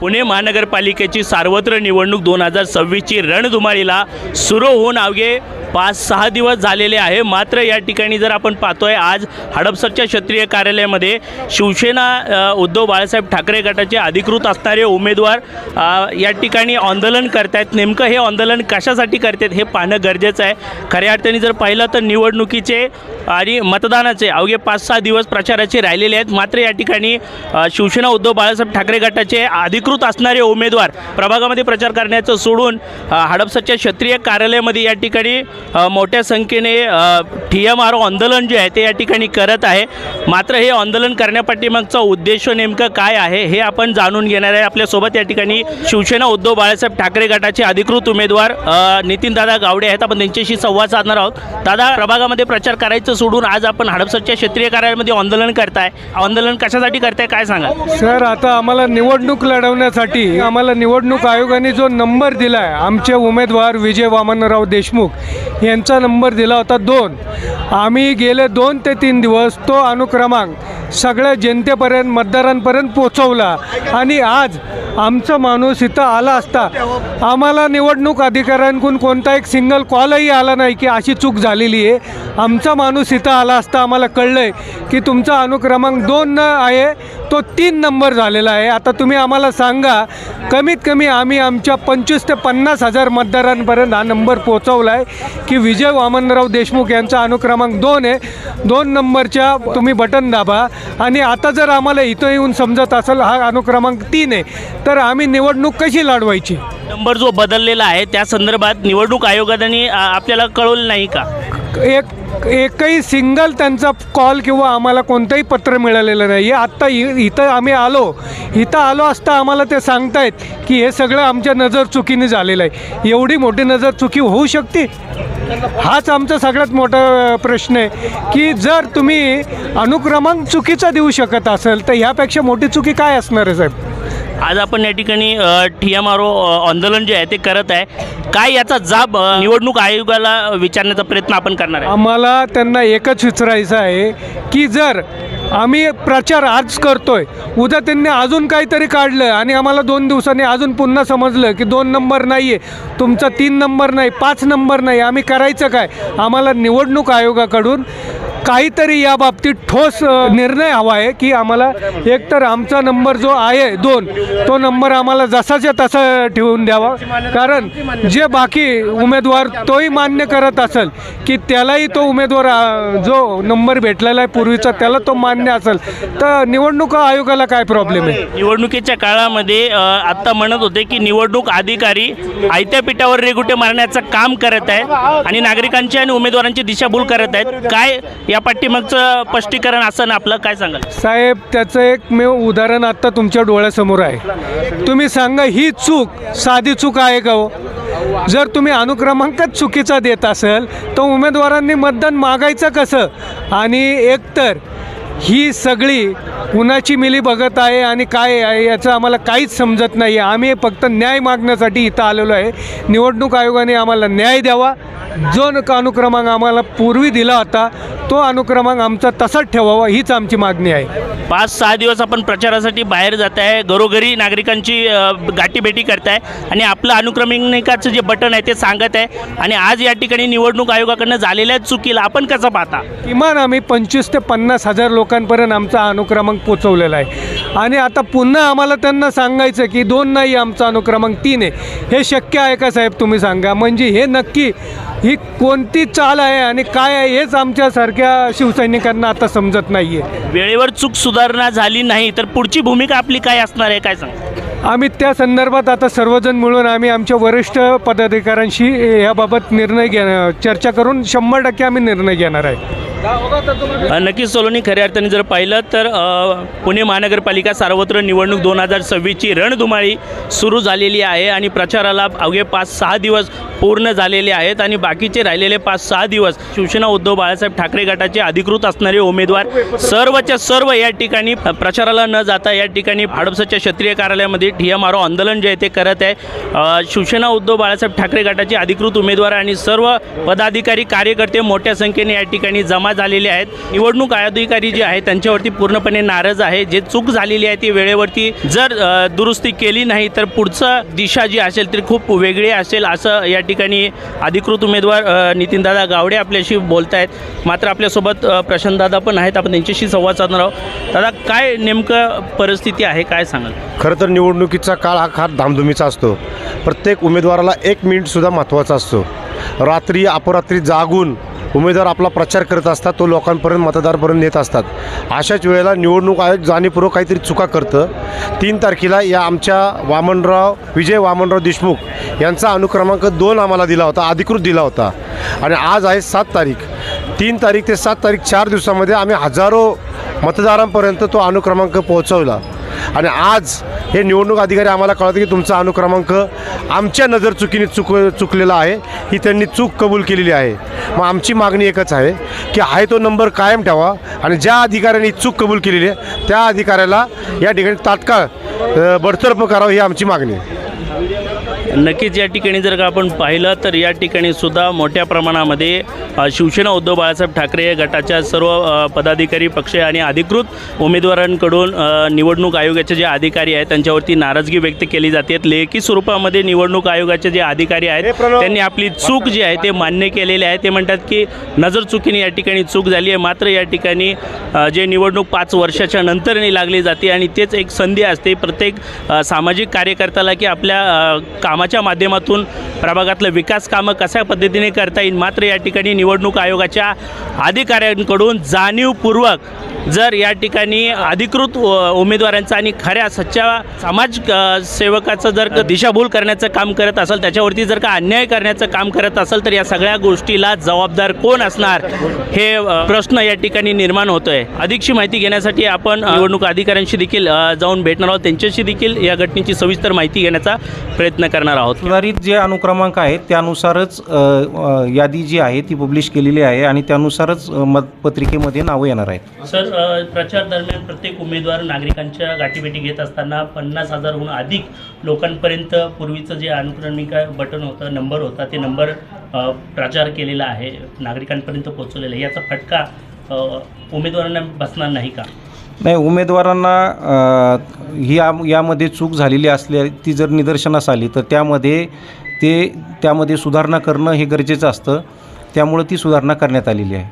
पुणे महानगरपालिकेची सार्वत्रिक निवडणूक 2026ची रणधुमाळीला सुरू होऊन अवघे 5-6 दिवस झालेले आहे। मात्र या ठिकाणी जर आपण पाहतोय आज हडपसरच्या क्षेत्रीय कार्यालयामध्ये शिवसेना उद्धव बाळासाहेब ठाकरे गटाचे अधिकृत असणारे उमेदवार या ठिकाणी आंदोलन करतायत। नेमकं हे आंदोलन कशासाठी करतात हे पाहणं गरजेचं आहे। खऱ्या अर्थाने जर पाहिलं तर निवडणुकीचे आणि मतदानाचे अवघे 5-6 दिवस प्रचाराचे राहिलेले आहेत। मात्र या ठिकाणी शिवसेना उद्धव बाळासाहेब ठाकरे गटाचे अधिकृत असणारे उमेदवार प्रभागामध्ये प्रचार करण्याचं सोडून हडपसरच्या क्षेत्रीय कार्यालयामध्ये या ठिकाणी मोठ्या संख्येने TMRO आंदोलन जे आहे ते या ठिकाणी करत आहे। मात्र हे आंदोलन करण्यापाठीमागचा उद्देश नेमकं काय आहे हे आपण जाणून घेणार आहे। आपल्यासोबत या ठिकाणी शिवसेना उद्धव बाळासाहेब ठाकरे गटाचे अधिकृत उमेदवार नितीनदादा गावडे आहेत। आपण त्यांच्याशी संवाद साधणार आहोत। दादा, प्रभागामध्ये प्रचार करायचं सोडून आज आपण हडपसरच्या क्षेत्रीय कार्यालयामध्ये आंदोलन करताय, आंदोलन कशासाठी करताय काय सांगा? सर, आता आम्हाला निवडणूक लढवण्यासाठी आम्हाला निवडणूक आयोगाने जो नंबर दिला आहे, आमचे उमेदवार विजय वामनराव देशमुख यांचा नंबर दिला होता 2। आम्ही गेले 2 ते 3 दिवस तो अनुक्रमांक सगळ्या जनतेपर्यंत मतदारांपर्यंत पोचवला आणि आज आमचा माणूस इथं आला असता आम्हाला निवडणूक अधिकाऱ्यांकडून कोणता एक सिंगल कॉलही आला नाही की अशी चूक झालेली आहे। आमचा माणूस इथं आला असता आम्हाला कळलं आहे की तुमचा अनुक्रमांक 2 आहे तो 3 नंबर झालेला आहे। आता तुम्ही आम्हाला सांगा, कमीत कमी आम्ही आमच्या 25,000 ते 50,000 मतदारांपर्यंत हा नंबर पोचवला आहे की विजय वामनराव देशमुख यांचा अनुक्रमांक 2 आहे। 2 नंबरच्या तुम्ही बटन दाबा आणि आता जर आम्हाला इथं येऊन समजत असेल हा अनुक्रमांक 3 आहे तर आम्ही निवडणूक कशी लढवायची? नंबर जो बदललेला आहे त्या संदर्भात निवडणूक आयोगाने आपल्याला कळवलं नाही का? एकही सिंगल त्यांचा कॉल किंवा आम्हाला कोणतंही पत्र मिळालेलं नाही आहे। आत्ता इथं आम्ही इथं आलो असता आम्हाला ते सांगतायत की हे सगळं आमच्या नजरचुकीने झालेलं आहे। एवढी मोठी नजरचुकी होऊ शकते? हाच आमचा सगळ्यात मोठा प्रश्न आहे की जर तुम्ही अनुक्रमांक चुकीचा देऊ शकत असेल तर ह्यापेक्षा मोठी चुकी काय असणार आहे साहेब? आज आपण या ठिकाणी TMRO आंदोलन जे आहे ते करत आहे, काय याचा जाब निवडणूक आयोगाला विचारण्याचा प्रयत्न आपण करणार आहे? आम्हाला त्यांना एकच विचारायचं आहे की जर आम्ही प्रचार आज करतोय, उद्या त्यांनी अजून काहीतरी काढलं आणि आम्हाला 2 दिवसांनी अजून पुन्हा समजलं की 2 नंबर नाही आहे, तुमचा 3 नंबर नाही, 5 नंबर नाही, आम्ही करायचं काय? आम्हाला निवडणूक आयोगाकडून काहीतरी या बाबतीत ठोस निर्णय हवा आहे की आम्हाला एकतर आमचा नंबर जो आहे 2 तो नंबर आम्हाला जसाच्या तसा ठेवून द्यावा। कारण जे बाकी उमेदवार तोही मान्य करत असेल की त्यालाही तो उमेदवार जो नंबर भेटलेला आहे पूर्वीचा त्याला तो मान्य असेल तर निवडणूक आयोगाला काय प्रॉब्लेम आहे? निवडणुकीच्या काळामध्ये आत्ता म्हणत होते की निवडणूक अधिकारी आयत्या पिठावर रेगुटे मारण्याचं काम करत आहेत आणि नागरिकांची आणि उमेदवारांची दिशाभूल करत आहेत। काय या पाठीमागचं स्पष्टीकरण असं आपलं काय सांगाल? साहेब, त्याचं एकमेव उदाहरण आत्ता तुमच्या डोळ्यासमोर आहे। तुम्ही सांगा, ही चूक साधी चूक आहे का हो? जर तुम्ही अनुक्रमांकच चुकीचा देत असेल तर उमेदवारांनी मतदान मागायचं कसं? आणि एकतर ही सगळी कुणाची मिली बघत आहे आणि काय आहे याचं आम्हाला काहीच समजत नाही आहे। आम्ही फक्त न्याय मागण्यासाठी इथं आलेलो आहे। निवडणूक आयोगाने आम्हाला न्याय द्यावा। जो अनुक्रमांक आम्हाला पूर्वी दिला होता तो अनुक्रमांक आमचा तसाच ठेवावा हीच आमची मागणी आहे। 5-6 दिवस आपण प्रचारासाठी बाहेर जात आहे, घरोघरी नागरिकांची गाठीभेटी करताय आणि आपलं अनुक्रमांकाचं जे बटन आहे ते सांगत आहे आणि आज या ठिकाणी निवडणूक आयोगाकडनं झालेल्या चुकीला आपण कसं पाहता? किमान आम्ही 25,000 ते 50,000 लोकांपर्यंत आमचा अनुक्रमांक पोचवलेला आहे आणि आता पुन्हा आम्हाला त्यांना सांगायचं की 2 नाही, आमचा अनुक्रमांक 3 आहे। हे शक्य आहे का साहेब? तुम्ही सांगा। म्हणजे हे नक्की ही कोणती चाल आहे आणि काय आहे हेच आमच्यासारख्या शिवसैनिकांना आता समजत नाही आहे। वेळेवर चूक सुधारणा झाली नाही तर पुढची भूमिका आपली काय असणार आहे काय सांगा? आम्ही त्या संदर्भात आता सर्वजण मिळून आम्ही आमच्या वरिष्ठ पदाधिकाऱ्यांशी याबाबत चर्चा करून 100% आम्ही निर्णय घेणार आहे। नक्कीच सोलोनी, खऱ्या अर्थाने जर पाहिलं तर पुणे महानगरपालिका सार्वत्रिक निवडणूक 2026ची रणधुमाळी सुरू झालेली आहे आणि प्रचाराला अवघे 5-6 दिवस पूर्ण झालेले आहेत आणि बाकीचे राहिलेले 5-6 दिवस शिवसेना उद्धव बाळासाहेब ठाकरे गटाचे अधिकृत असणारे उमेदवार सर्वच्या सर्व या ठिकाणी प्रचाराला न जाता या ठिकाणी हडपसरच्या क्षेत्रीय कार्यालयामध्ये TMRO आंदोलन जे आहे ते करत आहे। शिवसेना उद्धव बाळासाहेब ठाकरे गटाचे अधिकृत उमेदवार आणि सर्व पदाधिकारी कार्यकर्ते मोठ्या संख्येने या ठिकाणी जमा झालेल्या आहेत. निवडणूक अधिकारी जे आहेत त्यांच्यावरती पूर्णपणे नाराज आहे. जे चूक झालेली आहे ती वेळेवरती जर दुरुस्ती केली नाही तर पुढचं दिशा जी असेल ती खूप वेगळी असेल असं या ठिकाणी अधिकृत उमेदवार नितीनदादा गावडे आपल्याशी बोलत आहेत. मात्र आपल्यासोबत प्रशांतदादा पण आहेत. आपण त्यांच्याशी संवाद साधणार आहोत. दादा, काय नेमकं परिस्थिती आहे, काय सांगाल? खरं तर निवडणुकीचा काळ हा फार धामधुमीचा असतो. प्रत्येक उमेदवाराला 1 मिनिटसुद्धा महत्त्वाचा असतो. रात्री अपरात्री जागून उमेदवार आपला प्रचार करत असतात, तो लोकांपर्यंत मतदारापर्यंत नेत असतात. अशाच वेळेला निवडणूक आयोग जाणीवपूर्वक काहीतरी चुका करतं. 3 तारखेला या आमच्या विजय वामनराव देशमुख यांचा अनुक्रमांक 2 आम्हाला दिला होता, अधिकृत दिला होता. आणि आज आहे 7 तारीख. 3 तारीख ते 7 तारीख 4 दिवसामध्ये आम्ही हजारो मतदारांपर्यंत तो अनुक्रमांक पोहोचवला. आणि आज हे निवडणूक अधिकारी आम्हाला कळतं की तुमचा अनुक्रमांक आमच्या नजर चुकीने चुकलेला आहे, ही त्यांनी चूक कबूल केलेली आहे. मग आमची मागणी एकच आहे की आहे तो नंबर कायम ठेवा आणि ज्या अधिकाऱ्यांनी चूक कबूल केलेली आहे त्या अधिकाऱ्याला या ठिकाणी तात्काळ बडतर्फ करावं, ही आमची मागणी आहे. नक्कीच या ठिकाणी जर का आपण पाहिलं तर या ठिकाणी सुद्धा मोठ्या प्रमाणामध्ये शिवसेना उद्धव बाळासाहेब ठाकरे गटाच्या सर्व पदाधिकारी पक्ष आणि अधिकृत उमेदवारांकडून निवडणूक आयोगाचे जे अधिकारी आहेत त्यांच्यावरती नाराजगी व्यक्त केली जाते. लेखी स्वरूपामध्ये निवडणूक आयोगाचे जे अधिकारी आहेत त्यांनी आपली चूक जी आहे ते मान्य केलेले आहे. ते म्हणतात की नजर चुकीने या ठिकाणी चूक झाली आहे. मात्र या ठिकाणी जे निवडणूक 5 वर्षाच्या नंतरनी लागली जाते आणि तेच एक संधी असते प्रत्येक सामाजिक कार्यकर्त्याला की आपल्या कामाच्या माध्यमातून प्रभागातलं विकास कामं कशा पद्धतीने करता येईल. मात्र या ठिकाणी निवडणूक आयोगाच्या अधिकाऱ्यांकडून जाणीवपूर्वक जर या ठिकाणी अधिकृत उमेदवारांचा आणि खऱ्या सच्च्या समाज सेवकाचं जर दिशाभूल करण्याचं काम करत असेल, त्याच्यावरती जर का अन्याय करण्याचं काम करत असेल तर या सगळ्या गोष्टीला जबाबदार कोण असणार हे प्रश्न या ठिकाणी निर्माण होतो आहे. अधिकची माहिती घेण्यासाठी आपण निवडणूक अधिकाऱ्यांशी देखील जाऊन भेटणार आहोत. त्यांच्याशी देखील या घटनेची सविस्तर माहिती घेण्याचा प्रयत्न करणार आहोत. सुधारित जे अनुक्रमांक आहेत त्यानुसारच यादी जी आहे ती पब्लिश केलेली आहे आणि त्यानुसारच मतपत्रिकेमध्ये नावं येणार आहेत. सर, प्रचार दरम्यान प्रत्येक उमेदवार नागरिकांच्या गाठीभेटी घेत असताना 50,000हून अधिक लोकांपर्यंत पूर्वीचं जे अनुक्रमिका बटन होतं, नंबर होता, ते नंबर प्रचार केलेला आहे, नागरिकांपर्यंत पोहोचवलेला आहे. याचा फटका उमेदवारांना बसणार नाही का? नाही, उमेदवारांना यामध्ये चूक झालेली असल्या ती जर निदर्शनास आली तर त्यामध्ये सुधारणा करणं हे गरजेचं असतं. त्यामुळे ती सुधारणा करण्यात आलेली आहे.